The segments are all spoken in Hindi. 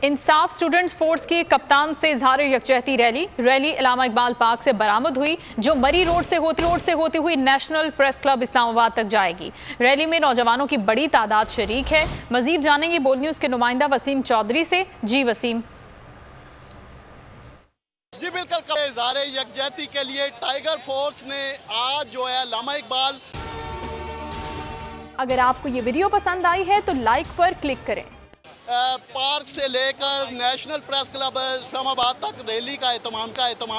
इंसाफ स्टूडेंट्स फोर्स की कप्तान से इजहार यकजहती रैली इलामा इकबाल पार्क से बरामद हुई, जो मरी रोड से होती हुई नेशनल प्रेस क्लब इस्लामाबाद तक जाएगी। रैली में नौजवानों की बड़ी तादाद शरीक है। मजीद जानेंगे बोल न्यूज़ के नुमाइंदा वसीम चौधरी से। जी वसीम। जी बिल्कुल, इजहार यकजहती के लिए टाइगर फोर्स ने आज जो है इलामा इकबाल। अगर आपको ये वीडियो पसंद आई है तो लाइक पर क्लिक करें। पार्क से लेकर नेशनल प्रेस क्लब इस्लामाबाद तक रैली का एहतमाम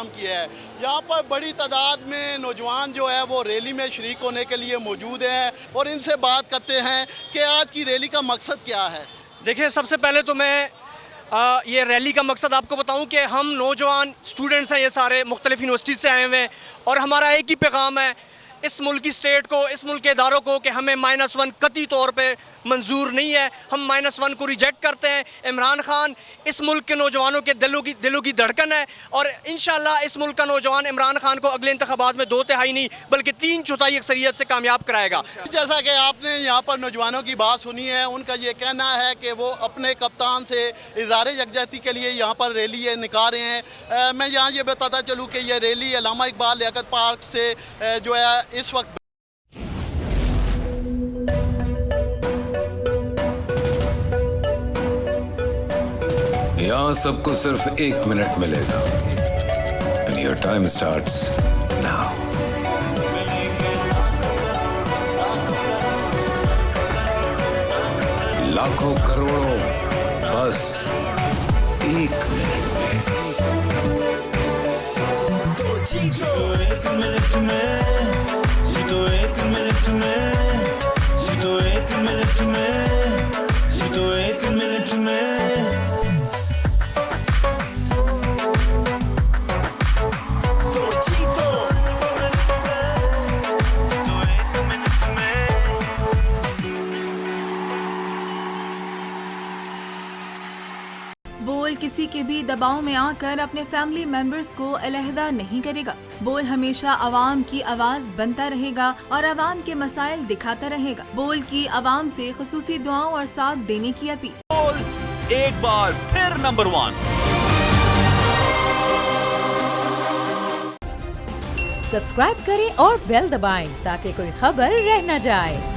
किया है। यहाँ पर बड़ी तादाद में नौजवान जो है वो रैली में शरीक होने के लिए मौजूद हैं और इनसे बात करते हैं कि आज की रैली का मकसद क्या है। देखिए, सबसे पहले तो मैं ये रैली का मकसद आपको बताऊं कि हम नौजवान स्टूडेंट्स हैं, ये सारे मुख्तलिफ यूनिवर्सिटी से आए हुए हैं और हमारा एक ही पैगाम है इस मुल्क की स्टेट को, इस मुल्क के इदारों को कि हमें -1 कतई तौर पे मंजूर नहीं है। हम -1 को रिजेक्ट करते हैं। इमरान खान इस मुल्क के नौजवानों के दिलों की धड़कन है और इंशाल्लाह इस मुल्क का नौजवान इमरान खान को अगले इंतखाबात में 2/3 नहीं बल्कि 3/4 अक्सरियत से कामयाब कराएगा। जैसा कि आपने यहाँ पर नौजवानों की बात सुनी है, उनका ये कहना है कि वो अपने कप्तान से इजहार यकजहती के लिए यहाँ पर रैली निकाल रहे हैं। मैं यहाँ ये बताता चलूँ कि ये रैली इलामा इकबाल लियाकत पार्क से जो है इस वक्त यहाँ सबको सिर्फ 1 मिनट मिलेगा। And your time starts now. लाखों करोड़ों बस 1 मिनट में। जीतो 1 मिनट में, जीतो 1 मिनट में, जीतो 1 मिनट में, जीतो 1 मिनट में। बोल किसी के भी दबाव में आकर अपने फैमिली मेंबर्स को अलहदा नहीं करेगा। बोल हमेशा आवाम की आवाज बनता रहेगा और आवाम के मसाइल दिखाता रहेगा। बोल की आवाम से खुसूसी दुआओं और साथ देने की अपील। बोल एक बार फिर नंबर 1। सब्सक्राइब करें और बेल दबाएं ताकि कोई खबर रह न जाए।